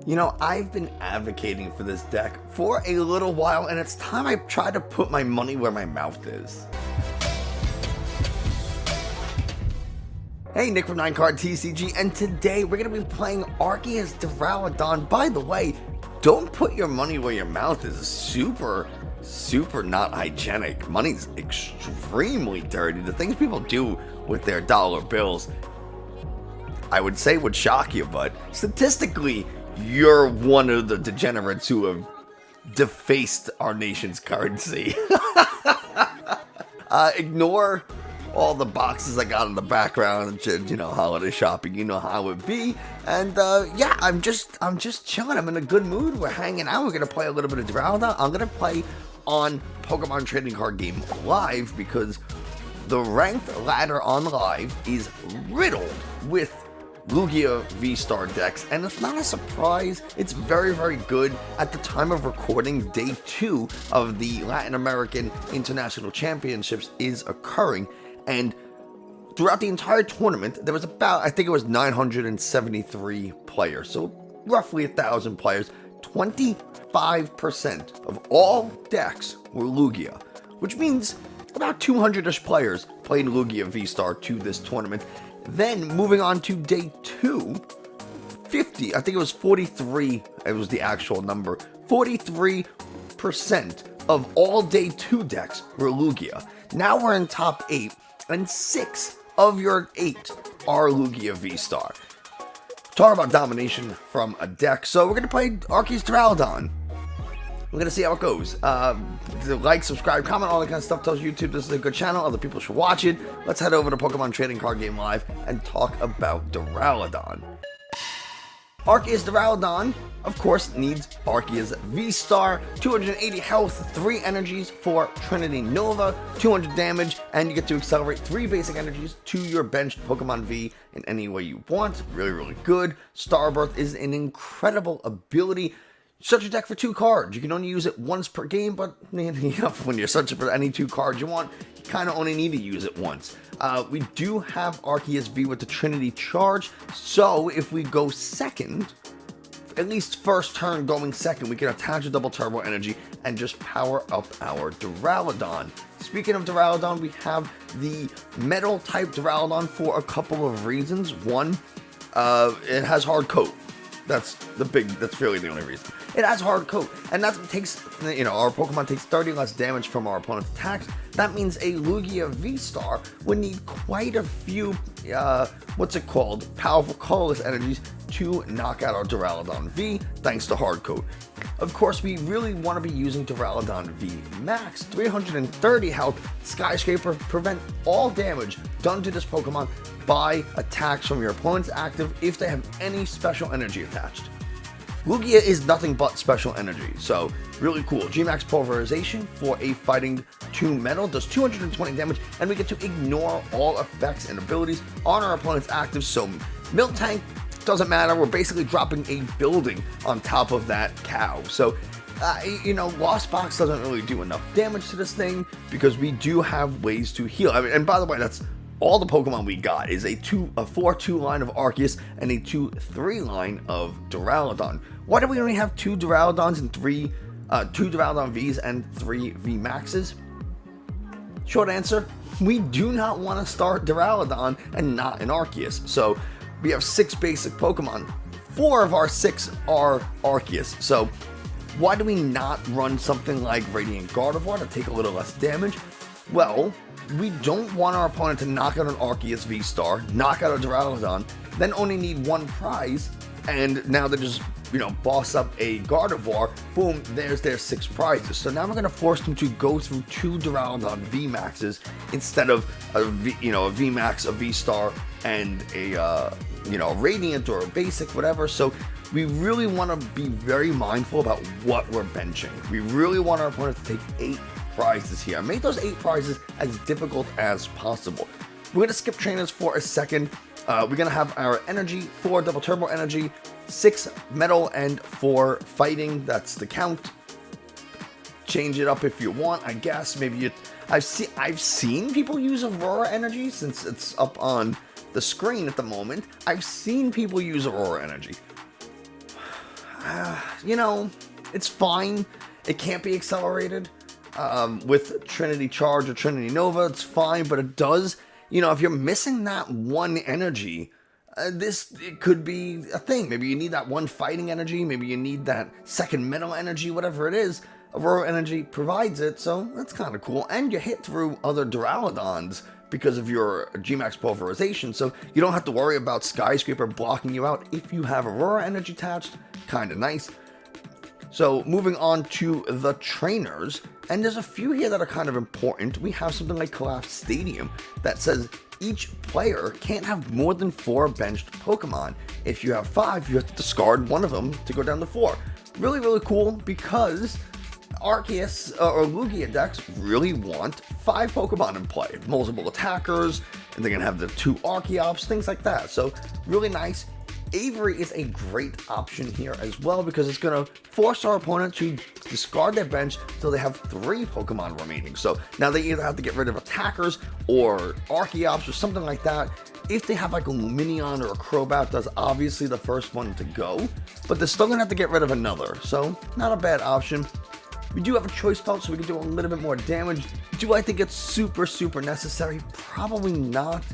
You know, I've been advocating for this deck for a little while, and it's time I try to put my money where my mouth is. Hey, Nick from 9card TCG, and today we're going to be playing Arceus Duraludon. By the way, don't put your money where your mouth is. Super not hygienic. Money's extremely dirty. The things people do with their dollar bills, I would say would shock you, but statistically, you're one of the degenerates who have defaced our nation's currency. Ignore all the boxes I got in the background, you know, holiday shopping, you know how it be. And yeah, I'm just chilling. I'm in a good mood. We're hanging out. We're gonna play a little bit of Duraludon. I'm gonna play on Pokemon Trading Card Game Live because the ranked ladder on Live is riddled with Lugia V-Star decks, and it's not a surprise. It's very good. At the time of recording, day 2 of the Latin American International Championships is occurring, and throughout the entire tournament, there was about, I think it was 973 players, so roughly 1,000 players. 25% of all decks were Lugia, which means about 200-ish players played Lugia V-Star to this tournament. Then, moving on to day 2, 50, I think it was 43, it was the actual number, 43% of all day 2 decks were Lugia. Now we're in top 8, and 6 of your 8 are Lugia V-Star. Talk about domination from a deck, so we're going to play Arceus Duraludon. We're going to see how it goes. Like, subscribe, comment, all that kind of stuff tells YouTube this is a good channel. Other people should watch it. Let's head over to Pokemon Trading Card Game Live and talk about Duraludon. Arceus Duraludon, of course, needs Arceus V-Star, 280 health, 3 energies for Trinity Nova, 200 damage, and you get to accelerate 3 basic energies to your benched Pokemon V in any way you want. Really good. Starbirth is an incredible ability. Search your deck for 2 cards. You can only use it once per game, but you know, when you're searching for any 2 cards you want, you kind of only need to use it once. We do have Arceus V with the Trinity Charge, so if we go second, at least first turn going second, we can attach a double turbo energy and just power up our Duraludon. Speaking of Duraludon, we have the metal type Duraludon for a couple of reasons. One, it has hard coat. That's really the only reason. It has hard coat, and that takes, you know, our Pokemon takes 30 less damage from our opponent's attacks. That means a Lugia V-Star would need quite a few, powerful colorless energies to knock out our Duraludon V, thanks to hard coat. Of course, we really want to be using Duraludon VMAX, 330 health, Skyscraper, prevent all damage done to this Pokemon by attacks from your opponent's active if they have any special energy attached. Lugia is nothing but special energy, so really cool. Gmax Pulverization for a Fighting 2 Metal does 220 damage, and we get to ignore all effects and abilities on our opponent's active, so Milk Tank doesn't matter. We're basically dropping a building on top of that cow. So, you know, Lost Box doesn't really do enough damage to this thing because we do have ways to heal. I mean, and by the way, that's all the Pokemon we got is a 4-2 line of Arceus and a 2-3 line of Duraludon. Why do we only have 2 Duraludons and 2 Duraludon Vs and 3 VMAXs? Short answer, we do not want to start Duraludon and not an Arceus. So we have 6 basic Pokemon. 4 of our 6 are Arceus. So why do we not run something like Radiant Gardevoir to take a little less damage? Well, we don't want our opponent to knock out an Arceus V-Star, knock out a Duraludon, then only need 1 prize, and now they just, you know, boss up a Gardevoir, boom, there's their 6 prizes. So now we're going to force them to go through 2 Duraludon VMAXs instead of a VMAX, a V-Star, and a Radiant or a Basic, whatever. So we really want to be very mindful about what we're benching. We really want our opponent to take 8 prizes here. Make those 8 prizes as difficult as possible. We're going to skip trainers for a second. We're going to have our energy, 4 double turbo energy, 6 metal, and 4 fighting. That's the count. Change it up if you want, I guess. Maybe I've seen people use Aurora energy since it's up on the screen at the moment. I've seen people use Aurora energy. you know, it's fine. It can't be accelerated with Trinity Charge or Trinity Nova. It's fine, but it does, you know, if you're missing that one energy, it could be a thing. Maybe you need that one fighting energy. Maybe you need that second metal energy, whatever it is. Aurora Energy provides it, so that's kind of cool. And you hit through other Duraludons because of your Gmax pulverization, so you don't have to worry about Skyscraper blocking you out if you have Aurora Energy attached. Kind of nice. So moving on to the trainers, and there's a few here that are kind of important. We have something like Collapsed Stadium that says each player can't have more than 4 benched Pokemon. If you have 5, you have to discard one of them to go down to 4. Really, really cool, because Arceus or Lugia decks really want 5 Pokemon in play. Multiple attackers, and they're going to have the 2 Archeops, things like that. So really nice. Avery is a great option here as well, because it's going to force our opponent to discard their bench until they have 3 Pokemon remaining. So now they either have to get rid of attackers or Archeops or something like that. If they have like a Lumineon or a Crobat, that's obviously the first one to go, but they're still going to have to get rid of another. So not a bad option. We do have a Choice Belt, so we can do a little bit more damage. Do I think it's super, super necessary? Probably not.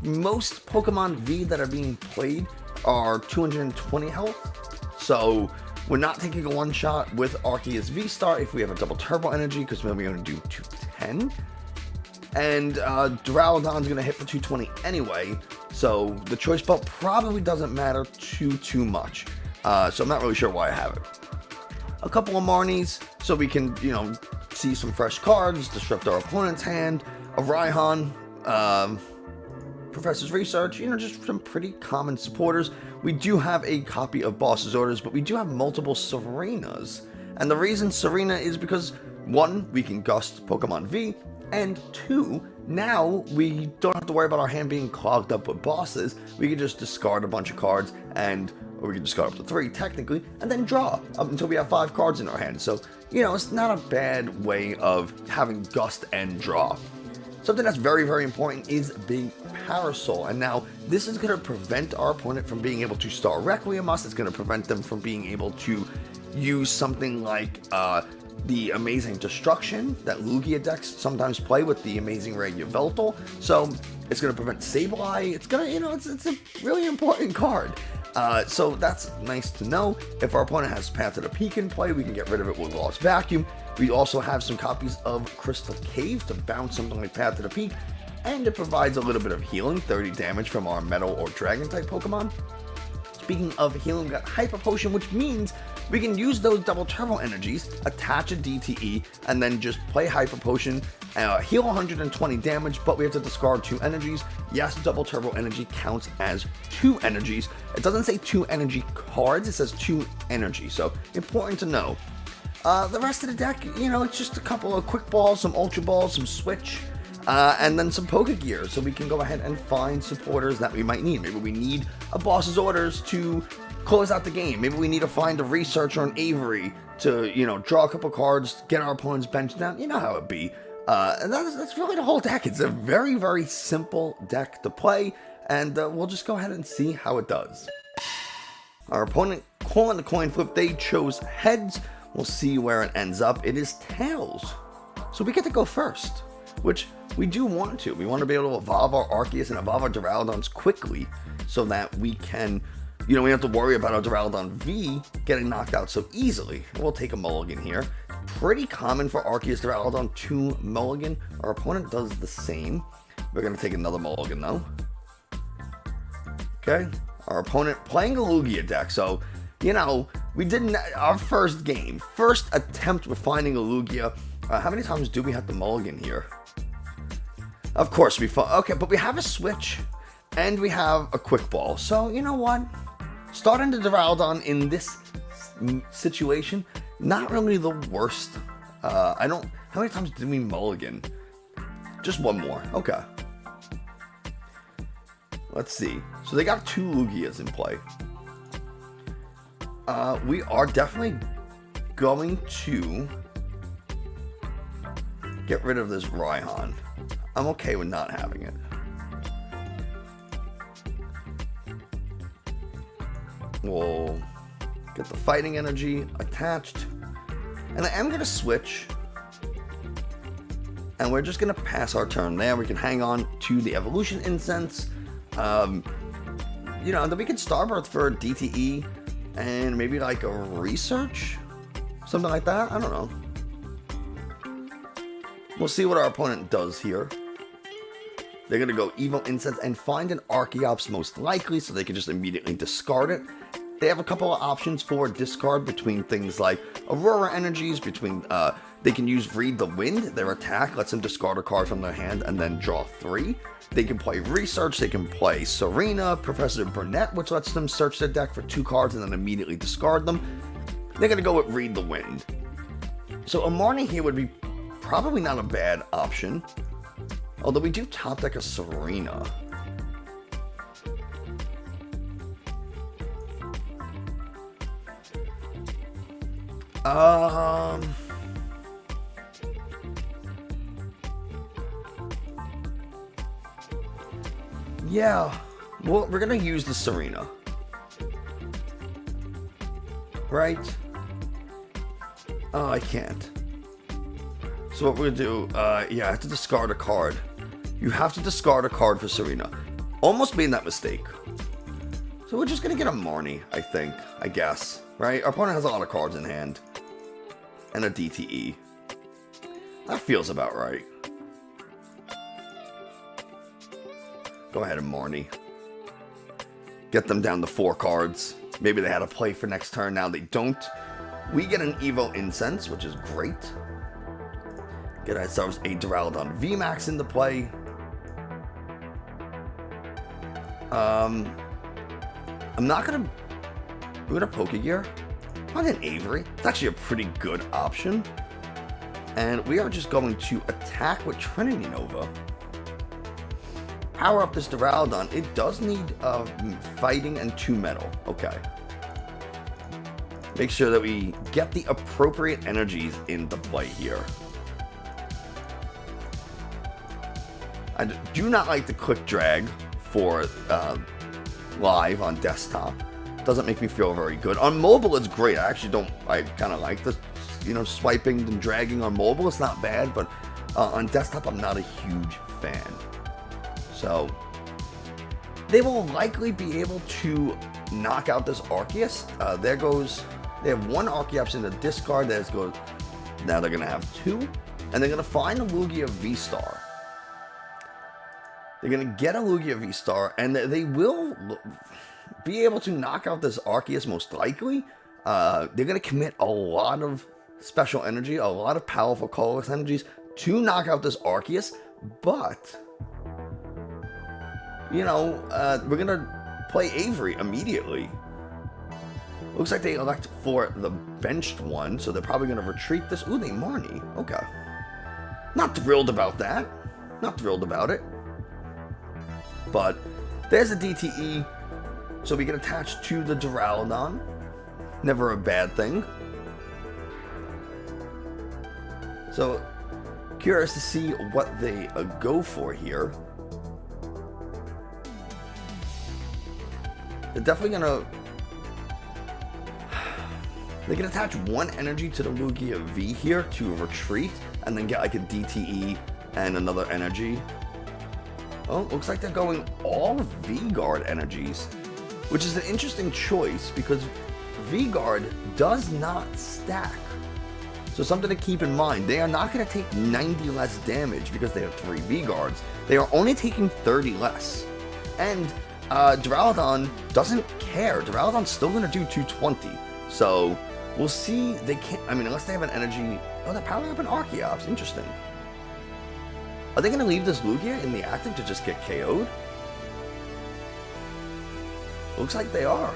Most Pokemon V that are being played are 220 health, so we're not taking a one-shot with Arceus V-Star if we have a double turbo energy, because we're only going to do 210. And Duraludon's going to hit for 220 anyway, so the Choice Belt probably doesn't matter too much. So I'm not really sure why I have it. A couple of Marnies, so we can, you know, see some fresh cards, disrupt our opponent's hand, a Raihan, Professor's Research, you know, just some pretty common supporters. We do have a copy of Boss's Orders, but we do have multiple Serenas. And the reason Serena is because, 1, we can gust Pokemon V, and 2, now we don't have to worry about our hand being clogged up with bosses. We can just discard a bunch of cards, or we can discard up to 3 technically, and then draw up until we have 5 cards in our hand. So, you know, it's not a bad way of having gust and draw. Something that's very, very important is Big Parasol, and now this is going to prevent our opponent from being able to Star Requiem us. It's going to prevent them from being able to use something like the Amazing Destruction that Lugia decks sometimes play with the Amazing Ray Yveltal. So it's going to prevent Sableye. It's going to, you know, it's a really important card. So that's nice to know. If our opponent has Path to the Peak in play, we can get rid of it with Lost Vacuum. We also have some copies of Crystal Cave to bounce something like Path to the Peak, and it provides a little bit of healing, 30 damage from our Metal or Dragon type Pokemon. Speaking of healing, we got Hyper Potion, which means we can use those double turbo energies, attach a DTE, and then just play Hyper Potion, heal 120 damage, but we have to discard 2 energies. Yes, double turbo energy counts as 2 energies. It doesn't say 2 energy cards, it says 2 energy, so important to know. The rest of the deck, you know, it's just a couple of Quick Balls, some Ultra Balls, some Switch, and then some Pokégear, so we can go ahead and find supporters that we might need. Maybe we need a Boss's Orders to close out the game. Maybe we need to find a Research or an Avery to, you know, draw a couple cards, get our opponent's bench down. You know how it be. And that's really the whole deck. It's a very, very simple deck to play, and we'll just go ahead and see how it does. Our opponent, calling the coin flip, they chose heads. We'll see where it ends up. It is tails. So we get to go first, which we do want to. We want to be able to evolve our Arceus and evolve our Duraludons quickly so that we can, you know, we don't have to worry about our Duraludon V getting knocked out so easily. We'll take a mulligan here. Pretty common for Arceus Duraludon to mulligan. Our opponent does the same. We're going to take another mulligan though. Okay. Our opponent playing a Lugia deck, so, you know, we didn't, our first game, first attempt with finding a Lugia. How many times do we have to mulligan here? Of course we fought, okay, but we have a Switch, and we have a Quick Ball. So, you know what? Starting the Duraludon in this situation, not really the worst. How many times did we mulligan? Just one more, okay. Let's see. So they got 2 Lugias in play. We are definitely going to get rid of this Raihan. I'm okay with not having it. We'll Get the fighting energy attached. And I am going to switch. And we're just going to pass our turn there. We can hang on to the Evolution Incense. You know, then we can Starbirth for a DTE and maybe like a research. Something like that. I don't know. We'll see what our opponent does here. They're going to go Evo Incense and find an Archeops most likely, so they can just immediately discard it. They have a couple of options for discard between things like Aurora Energies, between they can use Read the Wind. Their attack lets them discard a card from their hand and then draw 3. They can play Research, they can play Serena, Professor Burnett, which lets them search their deck for 2 cards and then immediately discard them. They're going to go with Read the Wind. So a Marnie here would be probably not a bad option. Although we do top deck a Serena. Yeah. Well, we're gonna use the Serena. Right? Oh, I can't. So what we're gonna do, yeah, I have to discard a card. You have to discard a card for Serena. Almost made that mistake. So we're just gonna get a Marnie, I think, I guess. Right? Our opponent has a lot of cards in hand. And a DTE. That feels about right. Go ahead and Marnie. Get them down to 4 cards. Maybe they had a play for next turn, now they don't. We get an Evo Incense, which is great. Get ourselves a Duraludon VMAX into play. I'm not gonna... We're gonna Pokégear. Find an Avery. It's actually a pretty good option. And we are just going to attack with Trinity Nova. Power up this Duraludon. It does need fighting and 2 metal. Okay. Make sure that we get the appropriate energies into play here. I do not like the quick drag for live on desktop. Doesn't make me feel very good. On mobile, it's great. I actually don't. I kind of like this, you know, swiping and dragging on mobile. It's not bad, but on desktop, I'm not a huge fan. So they will likely be able to knock out this Arceus. There goes. They have 1 Arceus in the discard. There's goes. Now they're gonna have 2, and they're gonna find a Lugia V-Star. They're going to get a Lugia V-Star, and they will be able to knock out this Arceus most likely. They're going to commit a lot of special energy, a lot of powerful colorless energies to knock out this Arceus, but, you know, we're going to play Avery immediately. Looks like they elect for the benched one, so they're probably going to retreat this. Ooh, they Marnie. Okay. Not thrilled about that. Not thrilled about it. But there's a DTE, so we can attach to the Duraludon. Never a bad thing. So, curious to see what they go for here. They're definitely gonna... They can attach 1 energy to the Lugia V here to retreat, and then get like a DTE and another energy. Oh, looks like they're going all V-Guard energies, which is an interesting choice because V-Guard does not stack. So something to keep in mind, they are not going to take 90 less damage because they have 3 V-Guards. They are only taking 30 less. And Duraludon doesn't care. Duraludon's still going to do 220. So we'll see. They can't, I mean, unless they have an energy. Oh, they're powering up an Archeops. Interesting. Are they going to leave this Lugia in the active to just get KO'd? Looks like they are.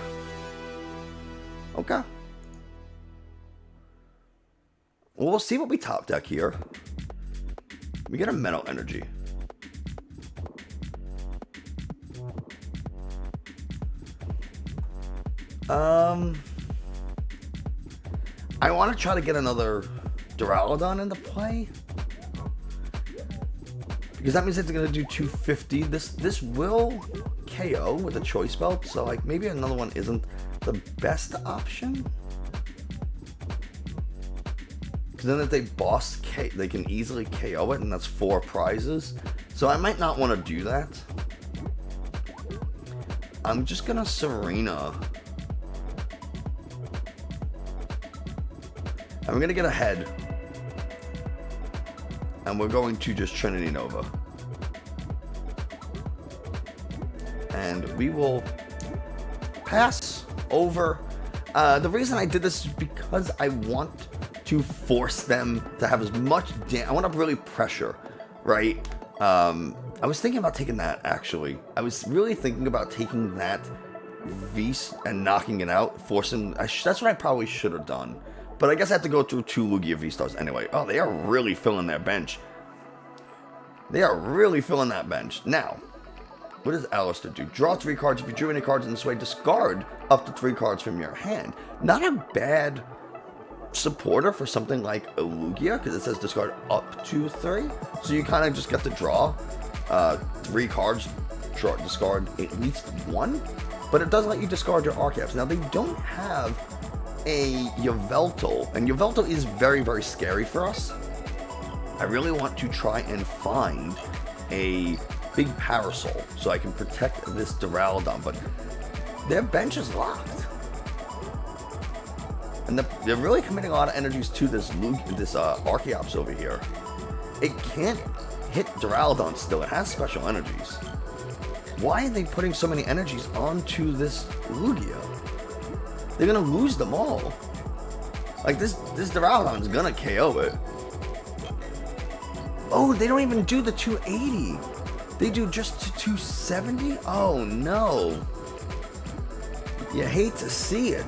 Okay. Well, we'll see what we top deck here. We get a Metal Energy. I want to try to get another Duraludon into play. Because that means it's going to do 250. This will KO with a Choice Belt, so like maybe another one isn't the best option. Because then if they boss K, they can easily KO it, and that's 4 prizes. So I might not want to do that. I'm just gonna Serena. And we're gonna get ahead. And we're going to just Trinity Nova. And we will pass over. The reason I did this is because I want to force them to have as much I want to really pressure, right? I was thinking about taking that, actually. I was really thinking about taking that V and knocking it out, forcing. That's what I probably should have done. But I guess I have to go through 2 Lugia V-Stars anyway. Oh, they are really filling their bench. They are really filling that bench. Now, what does Alistair do? Draw 3 cards. If you drew any cards in this way, discard up to 3 cards from your hand. Not a bad supporter for something like a Lugia, because it says discard up to 3. So you kind of just get to draw 3 cards, discard at least 1. But it does let you discard your Arceus. Now, they don't have a Yveltal, and Yveltal is very, very scary for us. I really want to try and find a Big Parasol so I can protect this Duraludon, but their bench is locked. And they're really committing a lot of energies to this Arceus over here. It can't hit Duraludon still. It has special energies. Why are they putting so many energies onto this Lugia? They're gonna lose them all. Like this Duraludon's gonna KO it. Oh, they don't even do the 280. They do just 270? Oh no. You hate to see it.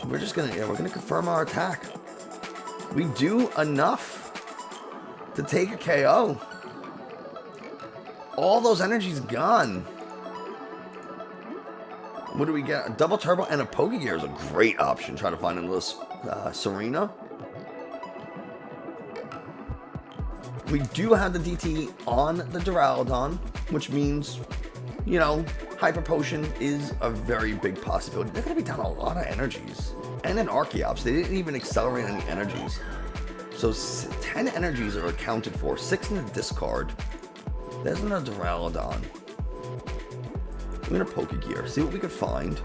We're just gonna, we're gonna confirm our attack. We do enough to take a KO. All those energies gone. What do we get? A double turbo and a Pokégear is a great option. Try to find in this Serena. We do have the DT on the Duraludon, which means, you know, Hyper Potion is a very big possibility. They're going to be down a lot of energies. And in Arceus, they didn't even accelerate any energies. So 10 energies are accounted for, 6 in the discard. There's another Duraludon. We're going to Pokégear, see what we can find.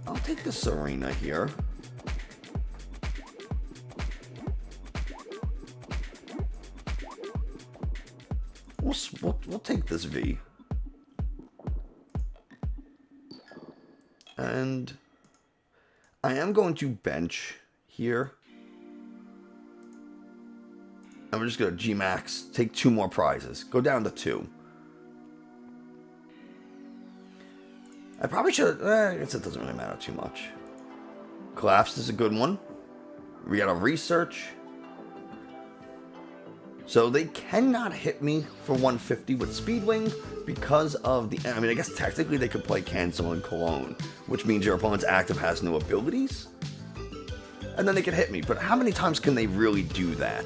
I'll take the Serena here. We'll take this V. And I am going to bench here. And we're just going to G-Max, take 2 more prizes. Go down to 2. I probably should, I guess it doesn't really matter too much. Collapsed is a good one. We got a Research. So they cannot hit me for 150 with Speedwing because of the, I mean, I guess technically they could play Cancel and Cologne, which means your opponent's active has no abilities. And then they can hit me, but how many times can they really do that?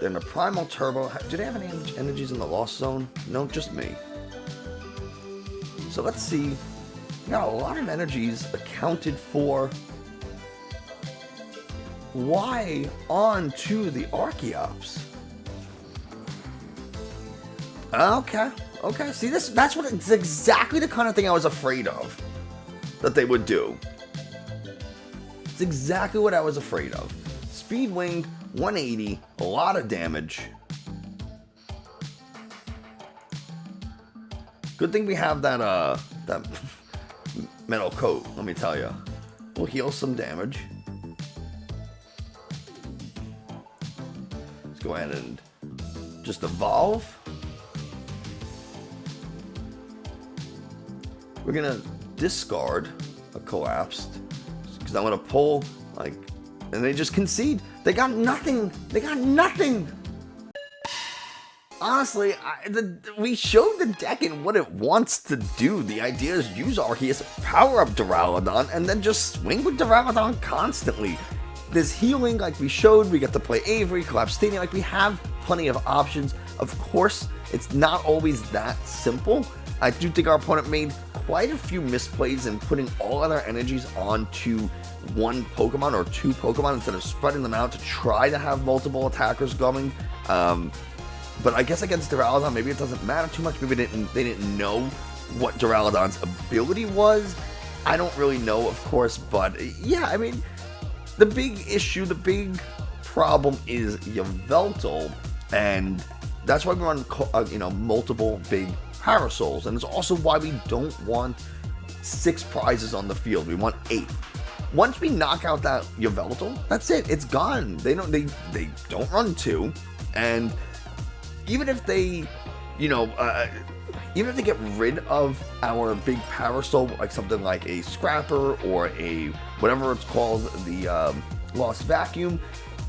Then the Primal Turbo, do they have any energies in the Lost Zone? No, just me. So let's see, we got a lot of energies accounted for. Why on to the Arceus? Okay, see this, that's what, it's exactly the kind of thing I was afraid of that they would do. It's exactly what I was afraid of. Speedwing, 180, a lot of damage. Good thing we have that that metal coat, let me tell you. We'll heal some damage. Let's go ahead and just evolve. We're gonna discard a Collapsed because I want to pull, like, and they just concede. They got nothing. They got nothing. honestly, we showed the deck and what it wants to do. The idea is use Arceus, power up Duraludon, and then just swing with Duraludon constantly. There's healing, like we showed. We get to play Avery, Collapsed Stadium. Like, we have plenty of options. Of course, it's not always that simple. I do think our opponent made quite a few misplays in putting all of their energies onto one Pokemon or two Pokemon instead of spreading them out to try to have multiple attackers going. But I guess against Duraludon, maybe it doesn't matter too much. Maybe they didn't know what Duraludon's ability was. I don't really know, of course, but yeah, I mean, the big issue, the big problem is Yveltal, and that's why we run, multiple Big Parasols, and it's also why we don't want 6 prizes on the field. We want 8. Once we knock out that Yveltal, that's it. It's gone. They don't run 2, and even if they, even if they get rid of our Big Parasol, like something like a Scrapper or a whatever it's called, the Lost Vacuum,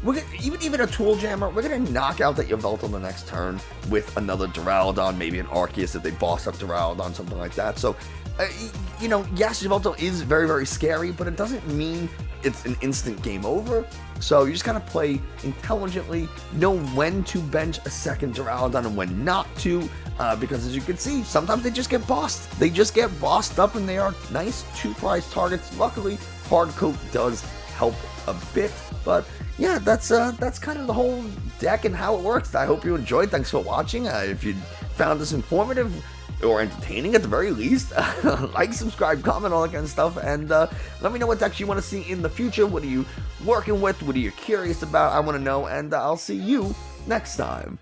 we're gonna, even a Tool Jammer, we're gonna knock out that Yveltal the next turn with another Duraludon, maybe an Arceus if they boss up Duraludon, something like that. So, yes, Yveltal is very, very scary, but it doesn't mean it's an instant game over. So you just gotta play intelligently, know when to bench a second Duraludon and when not to, because as you can see, sometimes they just get bossed. They just get bossed up, and they are nice 2-prize targets. Luckily, Hard Coat does help a bit, but yeah, that's kind of the whole deck and how it works. I hope you enjoyed. Thanks for watching. If you found this informative or entertaining at the very least, like, subscribe, comment, all that kind of stuff, and let me know what decks you want to see in the future. What are you working with? What are you curious about? I want to know, and I'll see you next time.